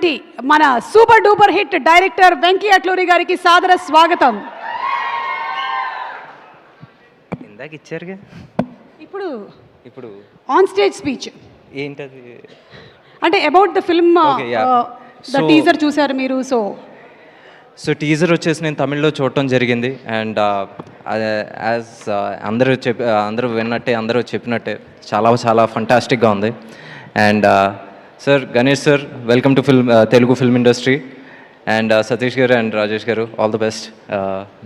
మన super duper hit director Venky Atluri గారికి సాదర స్వాగతం. ఇందాక ఇచ్చారుగా, ఇప్పుడు ఇప్పుడు ఆన్ స్టేజ్ స్పీచ్ ఏంటది అంటే about the film the teaser చూసారు మీరు. సో టీజర్ వచ్చేసి నేను తమిళ్లో చూడటం జరిగింది. అండ్ యాజ్ అందరూ విన్నట్టే, అందరూ చెప్పినట్టే చాలా చాలా ఫంటాస్టిక్గా ఉంది. And sir, Ganesh sir, welcome to Telugu film industry. And Satish గారు అండ్ రాజేష్ గారు, ఆల్ ద బెస్ట్.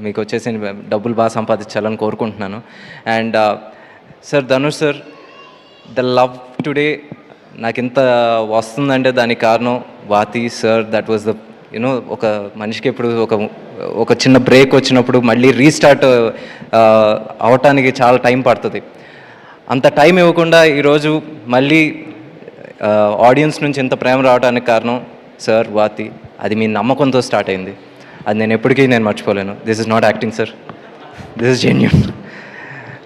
మీకు వచ్చేసి డబ్బులు బాగా సంపాదించాలని కోరుకుంటున్నాను. And sir, Dhanush sir, the love today నాకు ఇంత వస్తుందంటే దానికి కారణం వాతి సార్. దట్ వాజ్ ద ఒక మనిషికి ఎప్పుడు ఒక చిన్న బ్రేక్ వచ్చినప్పుడు మళ్ళీ రీస్టార్ట్ అవటానికి చాలా టైం పడుతుంది. అంత టైం ఇవ్వకుండా ఈరోజు మళ్ళీ ఆడియన్స్ నుంచి ఇంత ప్రేమ రావడానికి కారణం సార్, వాతి. అది మీ నమ్మకంతో స్టార్ట్ అయింది. అది నేను ఎప్పటికీ మర్చిపోలేను. This is not acting sir, this is genuine.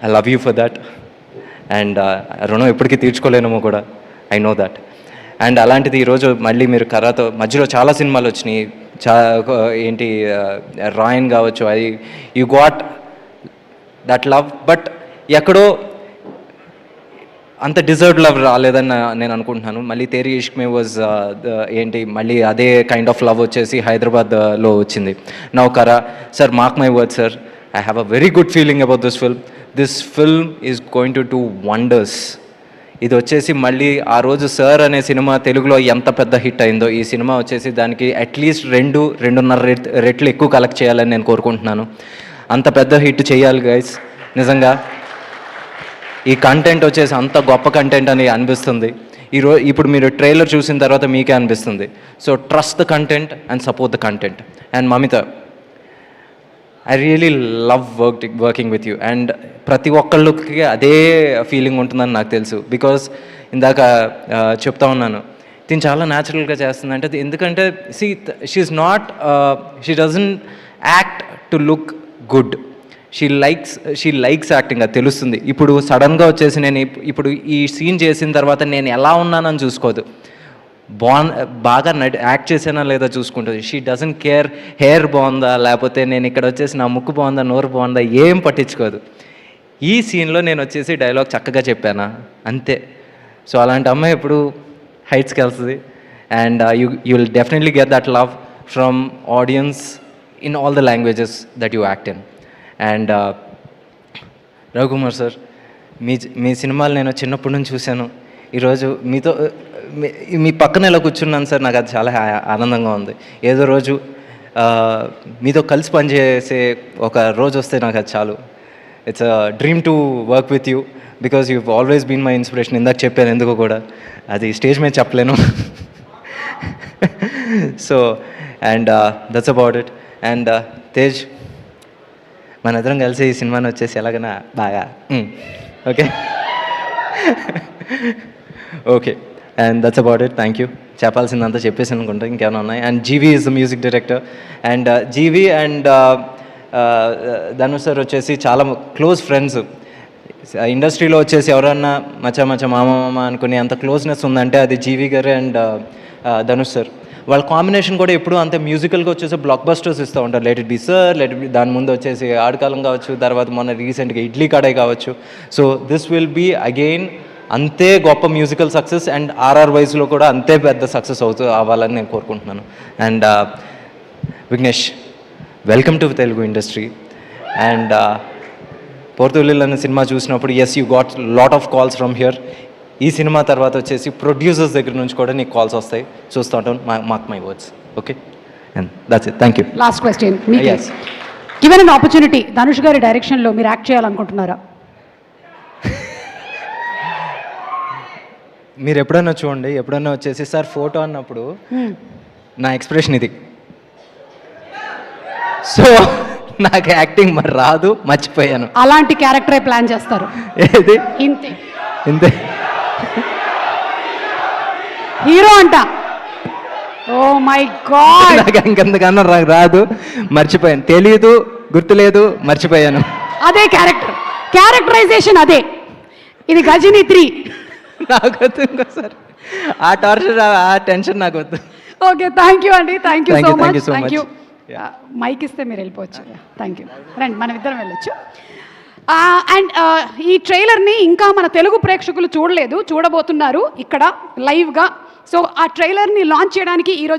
I love you for that. And రుణం ఎప్పటికీ తీర్చుకోలేనేమో కూడా, ఐ నో దాట్. అండ్ అలాంటిది ఈరోజు మళ్ళీ మీరు కరాతో మధ్యలో చాలా సినిమాలు వచ్చినాయి. ఏంటి రాయన్ కావచ్చు, అది you got that love. But ఎక్కడో అంత డిజర్వ్డ్ లవ్ రాలేదని నేను అనుకుంటున్నాను. మళ్ళీ తేరీ ఇష్క్ మే వాజ్ ఏంటి మళ్ళీ అదే కైండ్ ఆఫ్ లవ్ వచ్చేసి హైదరాబాద్లో వచ్చింది. నౌ కరా sir, mark my word sir, I have a very good feeling about this film. This film is going to do wonders. ఇది వచ్చేసి మళ్ళీ ఆ రోజు సార్ అనే సినిమా తెలుగులో ఎంత పెద్ద హిట్ అయిందో, ఈ సినిమా వచ్చేసి దానికి అట్లీస్ట్ 2.5 రెట్లు ఎక్కువ కలెక్ట్ చేయాలని నేను కోరుకుంటున్నాను. అంత పెద్ద హిట్ చేయాలి గైస్. నిజంగా ఈ కంటెంట్ వచ్చేసి అంత గొప్ప కంటెంట్ అని అనిపిస్తుంది. ఇప్పుడు మీరు ట్రైలర్ చూసిన తర్వాత మీకే అనిపిస్తుంది. So trust the content and support the content. And Mamitha, I really love working with you. And ప్రతి ఒక్కళ్ళకి అదే ఫీలింగ్ ఉంటుందని నాకు తెలుసు. బికాజ్ ఇందాక చెప్తా ఉన్నాను, దీన్ని చాలా న్యాచురల్గా చేస్తుంది. అంటే ఎందుకంటే she doesn't act to look good. She likes acting, అది తెలుస్తుంది. ఇప్పుడు సడన్గా వచ్చేసి నేను ఇప్పుడు ఈ సీన్ చేసిన తర్వాత నేను ఎలా ఉన్నానని చూసుకోదు, బాగా యాక్ట్ చేసానా లేదా చూసుకుంటుంది. షీ డజంట్ కేర్ హెయిర్ బాగుందా, లేకపోతే నేను ఇక్కడ వచ్చేసి నా ముక్కు బాగుందా, నోరు బాగుందా, ఏం పట్టించుకోదు. ఈ సీన్లో నేను వచ్చేసి డైలాగ్ చక్కగా చెప్పానా, అంతే. సో అలాంటి అమ్మాయి ఇప్పుడు హైట్స్కి వెళ్తుంది. And you will definitely get that love from audience in all the languages that you act in. And Ravikumar sir, మీ సినిమాలు నేను చిన్నప్పటి నుంచి చూశాను. ఈరోజు మీ పక్కన ఇలా కూర్చున్నాను సార్, నాకు అది చాలా ఆనందంగా ఉంది. ఏదో రోజు మీతో కలిసి పనిచేసే ఒక రోజు వస్తే నాకు అది చాలు. It's a dream to work with you because you always been my inspiration. ఇందాక చెప్పాను ఎందుకు కూడా, అది స్టేజ్ మీద చెప్పలేను. So and that's about it. And Tej, మన ఇద్దరం కలిసి ఈ సినిమాని వచ్చేసి ఎలాగైనా బాగా okay okay. And that's about it. Thank you. చెప్పాల్సిందంతా చెప్పేసి అనుకుంటా, ఇంకేమైనా ఉన్నాయి. And GV is the music director. And GV and Dhanush sir వచ్చేసి చాలా క్లోజ్ ఫ్రెండ్స్. ఇండస్ట్రీలో వచ్చేసి ఎవరన్నా మచ్చ మామ అనుకునే అంత క్లోజ్నెస్ ఉందంటే అది జీవీ గారు అండ్ ధనుష్ సార్. వాళ్ళ కాంబినేషన్ కూడా ఎప్పుడు అంతే మ్యూజికల్గా వచ్చేసి బ్లాక్ బస్టర్స్ ఇస్తూ ఉంటారు. Let it be sir, let it be, దాని ముందు వచ్చేసి ఆడకాలం కావచ్చు, తర్వాత మొన్న రీసెంట్గా ఇడ్లీ కడాయి కావచ్చు. So this will be again అంతే గొప్ప మ్యూజికల్ సక్సెస్. అండ్ ఆర్ఆర్ వైజ్లో కూడా అంతే పెద్ద సక్సెస్ అవ్వాలని నేను కోరుకుంటున్నాను. And Vignesh, welcome to Telugu industry. And పోర్తుగల్ అనే సినిమా చూసినప్పుడు yes, you got lot of calls from here. ఈ సినిమా తర్వాత వచ్చేసి ప్రొడ్యూసర్స్ దగ్గర నుంచి కూడా నీకు కాల్స్ వస్తాయి, చూస్తూ ఉంటాను. Mark my words. Okay, and that's it. Thank you. Last question, given an opportunity Dhanush గారి డైరెక్షన్లో మీరు యాక్ట్ చేయాలనుకుంటున్నారా? మీరు ఎప్పుడైనా చూడండి, ఎప్పుడైనా వచ్చేసి సార్ ఫోటో అన్నప్పుడు నా ఎక్స్ప్రెషన్ ఇది. సో నాకు యాక్టింగ్ మరి రాదు, మర్చిపోయాను. అలాంటి క్యారెక్టరే ప్లాన్ చేస్తారు. ఏది ఇంతే ఇంతే హీరో అంట. ఓ మై గాడ్, నాకు ఇంకంతకన్నా రాదు, మర్చిపోయాను. తెలీదు, గుర్తులేదు, మర్చిపోయాను. అదే క్యారెక్టరైజేషన్ అదే. ఇది గజిని 3. నాకు వద్దు ఇంకోసారి ఆ టార్చర్, ఆ టెన్షన్ నాకు వద్దు. ఓకే, థ్యాంక్ యూ అండి, thank you Thank so you, thank much, you so thank much. You. Mike ఇస్తే మీరు వెళ్ళిపోవచ్చు. Thank you. రండి, మనం ఇద్దరం వెళ్ళొచ్చు. అండ్ ఈ ట్రైలర్ని ఇంకా మన తెలుగు ప్రేక్షకులు చూడలేదు, చూడబోతున్నారు ఇక్కడ లైవ్గా. సో ఆ ట్రైలర్ని లాంచ్ చేయడానికి ఈరోజు